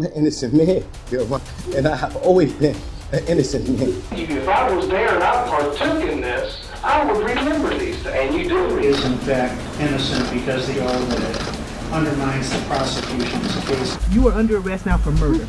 I'm an innocent man, and I have always been an innocent man. If I was there and I partook in this, I would remember these things. And you do remember. Is in fact innocent because the oath that undermines the prosecution's case. You are under arrest now for murder.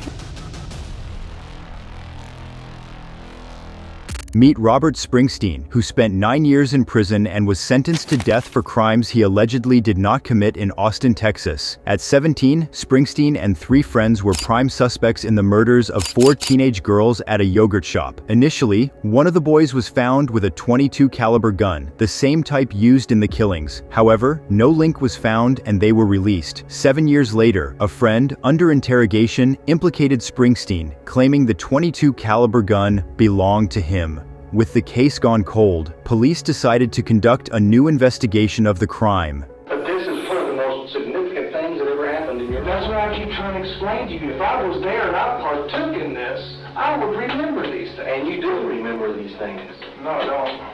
Meet Robert Springsteen, who spent 9 years in prison and was sentenced to death for crimes he allegedly did not commit in Austin, Texas. At 17, Springsteen and 3 friends were prime suspects in the murders of 4 teenage girls at a yogurt shop. Initially, one of the boys was found with a .22 caliber gun, the same type used in the killings. However, no link was found and they were released. 7 years later, a friend, under interrogation, implicated Springsteen, claiming the .22 caliber gun belonged to him. With the case gone cold, police decided to conduct a new investigation of the crime. But this is one of the most significant things that ever happened in your life. That's what I keep trying to explain to you. If I was there and I partook in this, I would remember these things. And you do remember these things. No, I don't.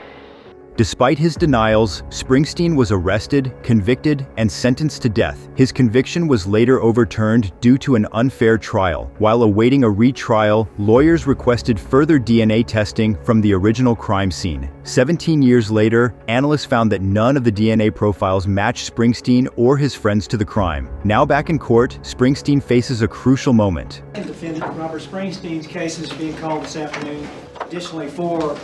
Despite his denials, Springsteen was arrested, convicted, and sentenced to death. His conviction was later overturned due to an unfair trial. While awaiting a retrial, lawyers requested further DNA testing from the original crime scene. 17 years later, analysts found that none of the DNA profiles matched Springsteen or his friends to the crime. Now back in court, Springsteen faces a crucial moment. Defendant Robert Springsteen's case is being called this afternoon. Additionally, 4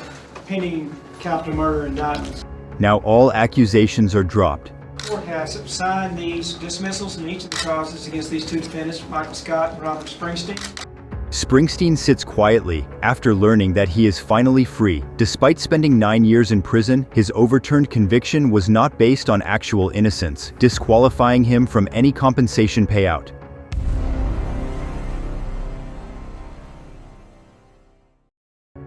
pending capital murder indictments. Now all accusations are dropped. The court has signed these dismissals in each of the causes against these 2 defendants, Michael Scott and Robert Springsteen. Springsteen sits quietly after learning that he is finally free. Despite spending 9 years in prison, his overturned conviction was not based on actual innocence, disqualifying him from any compensation payout.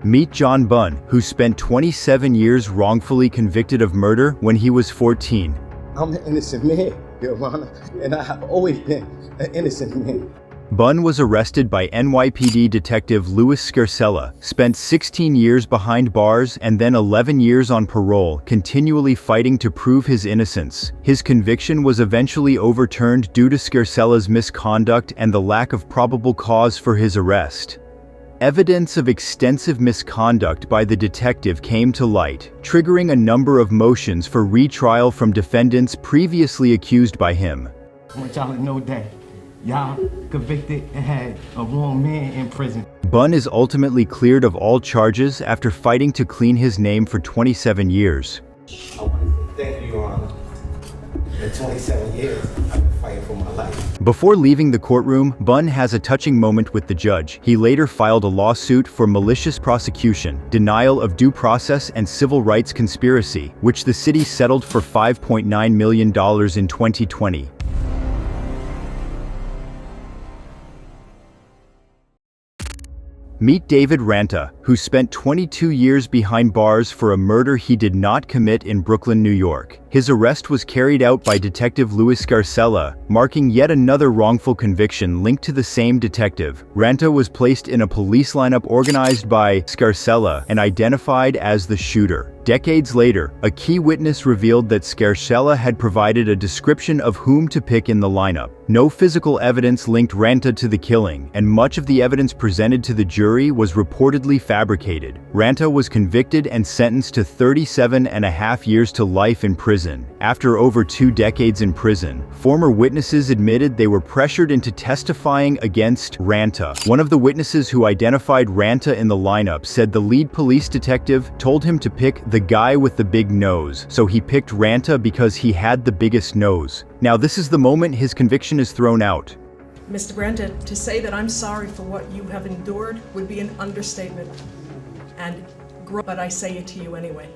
Meet John Bunn, who spent 27 years wrongfully convicted of murder when he was 14. I'm an innocent man, Your Honor, and I have always been an innocent man. Bunn was arrested by NYPD detective Louis Scarcella, spent 16 years behind bars and then 11 years on parole, continually fighting to prove his innocence. His conviction was eventually overturned due to Scarcella's misconduct and the lack of probable cause for his arrest. Evidence of extensive misconduct by the detective came to light, triggering a number of motions for retrial from defendants previously accused by him. I want y'all to know that y'all convicted and had a wrong man in prison. Bunn is ultimately cleared of all charges after fighting to clean his name for 27 years. I want to thank you, Your Honor. In 27 years, I've been fighting for my life. Before leaving the courtroom, Bunn has a touching moment with the judge. He later filed a lawsuit for malicious prosecution, denial of due process, and civil rights conspiracy, which the city settled for $5.9 million in 2020. Meet David Ranta, who spent 22 years behind bars for a murder he did not commit in Brooklyn, New York. His arrest was carried out by Detective Louis Scarcella, marking yet another wrongful conviction linked to the same detective. Ranta was placed in a police lineup organized by Scarcella and identified as the shooter. Decades later, a key witness revealed that Scarcella had provided a description of whom to pick in the lineup. No physical evidence linked Ranta to the killing, and much of the evidence presented to the jury was reportedly fabricated. Ranta was convicted and sentenced to 37.5 years to life in prison. After over 2 decades in prison, former witnesses admitted they were pressured into testifying against Ranta. One of the witnesses who identified Ranta in the lineup said the lead police detective told him to pick the guy with the big nose, so he picked Ranta because he had the biggest nose. Now this is the moment his conviction is thrown out. Mr. Ranta, to say that I'm sorry for what you have endured would be an understatement. But I say it to you anyway.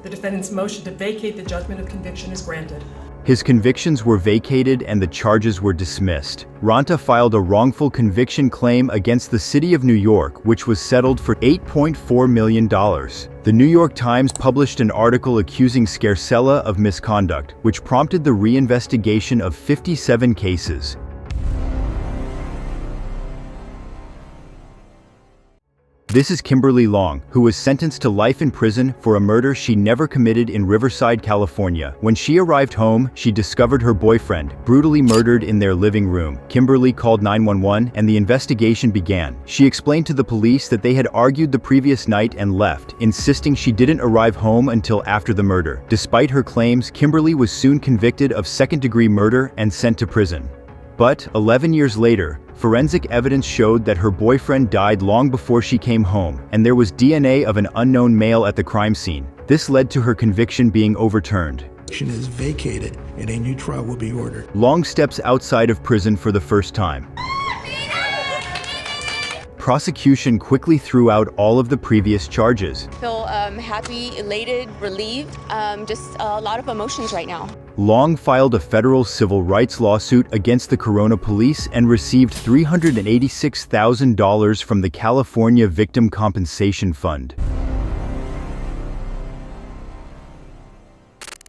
The defendant's motion to vacate the judgment of conviction is granted. His convictions were vacated and the charges were dismissed. Ranta filed a wrongful conviction claim against the city of New York, which was settled for $8.4 million. The New York Times published an article accusing Scarcella of misconduct, which prompted the reinvestigation of 57 cases. This is Kimberly Long, who was sentenced to life in prison for a murder she never committed in Riverside, California. When she arrived home, she discovered her boyfriend brutally murdered in their living room. Kimberly called 911 and the investigation began. She explained to the police that they had argued the previous night and left, insisting she didn't arrive home until after the murder. Despite her claims, Kimberly was soon convicted of second-degree murder and sent to prison. But 11 years later, forensic evidence showed that her boyfriend died long before she came home, and there was DNA of an unknown male at the crime scene. This led to her conviction being overturned. Is vacated and a new trial will be ordered. Long steps outside of prison for the first time. Prosecution quickly threw out all of the previous charges. Feel happy, elated, relieved, just a lot of emotions right now. Long filed a federal civil rights lawsuit against the Corona police and received $386,000 from the California Victim Compensation Fund.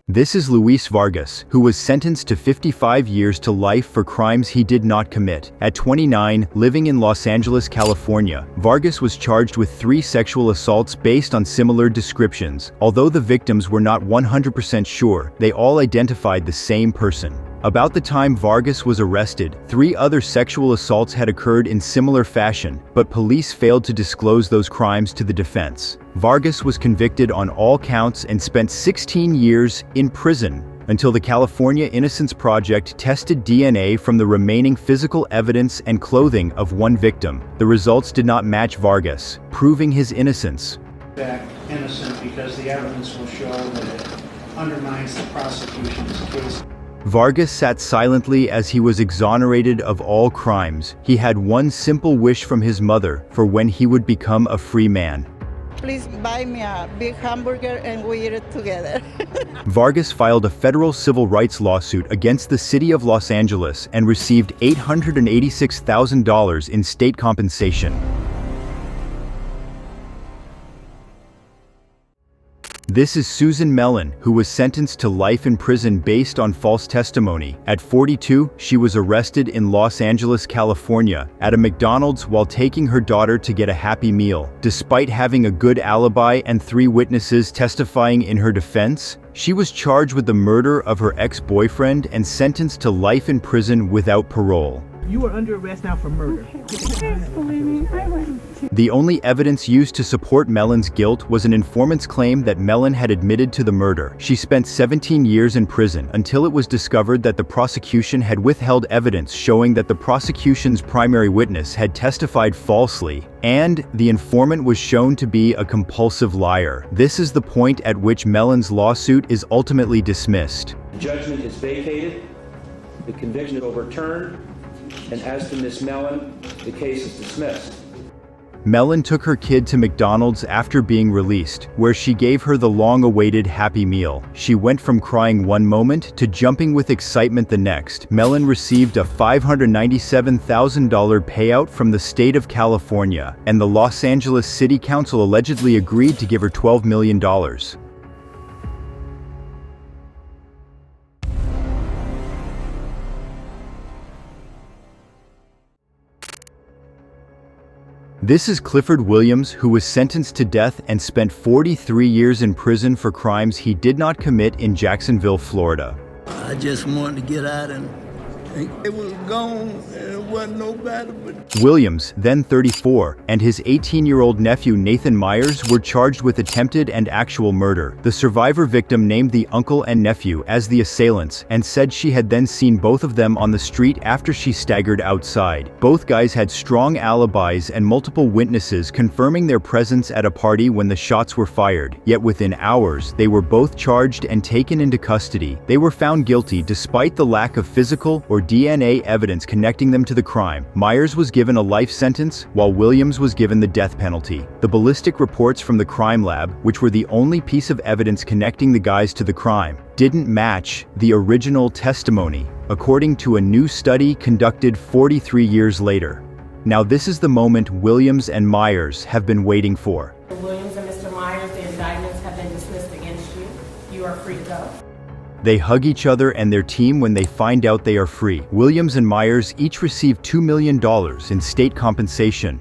This is Luis Vargas, who was sentenced to 55 years to life for crimes he did not commit. At 29, living in Los Angeles, California, Vargas was charged with 3 sexual assaults based on similar descriptions. Although the victims were not 100% sure, they all identified the same person. About the time Vargas was arrested, 3 other sexual assaults had occurred in similar fashion, but police failed to disclose those crimes to the defense. Vargas was convicted on all counts and spent 16 years in prison until the California Innocence Project tested DNA from the remaining physical evidence and clothing of one victim. The results did not match Vargas, proving his innocence. Back innocent because the evidence will show that it undermines the prosecution's case. Vargas sat silently as he was exonerated of all crimes. He had one simple wish from his mother for when he would become a free man. Please buy me a big hamburger and we eat it together. Vargas filed a federal civil rights lawsuit against the city of Los Angeles and received $886,000 in state compensation. This is Susan Mellon, who was sentenced to life in prison based on false testimony. At 42, she was arrested in Los Angeles, California, at a McDonald's while taking her daughter to get a Happy Meal. Despite having a good alibi and 3 witnesses testifying in her defense, she was charged with the murder of her ex-boyfriend and sentenced to life in prison without parole. You are under arrest now for murder. The only evidence used to support Mellon's guilt was an informant's claim that Mellon had admitted to the murder. She spent 17 years in prison until it was discovered that the prosecution had withheld evidence showing that the prosecution's primary witness had testified falsely, and the informant was shown to be a compulsive liar. This is the point at which Mellon's lawsuit is ultimately dismissed. The judgment is vacated, the conviction is overturned, and as to Ms. Mellon, the case is dismissed. Mellon took her kid to McDonald's after being released, where she gave her the long-awaited Happy Meal. She went from crying one moment to jumping with excitement the next. Mellon received a $597,000 payout from the state of California, and the Los Angeles City Council allegedly agreed to give her $12 million. This is Clifford Williams, who was sentenced to death and spent 43 years in prison for crimes he did not commit in Jacksonville, Florida. I just wanted to get out and it was gone and it wasn't nobody but... Williams, then 34, and his 18-year-old nephew Nathan Myers were charged with attempted and actual murder. The survivor victim named the uncle and nephew as the assailants and said she had then seen both of them on the street after she staggered outside. Both guys had strong alibis and multiple witnesses confirming their presence at a party when the shots were fired. Yet within hours, they were both charged and taken into custody. They were found guilty despite the lack of physical or DNA evidence connecting them to the crime. Myers was given a life sentence, while Williams was given the death penalty. The ballistic reports from the crime lab, which were the only piece of evidence connecting the guys to the crime, didn't match the original testimony, according to a new study conducted 43 years later. Now this is the moment Williams and Myers have been waiting for. Mr. Williams and Mr. Myers, the indictments have been dismissed against you. You are free to go. They hug each other and their team when they find out they are free. Williams and Myers each received $2 million in state compensation.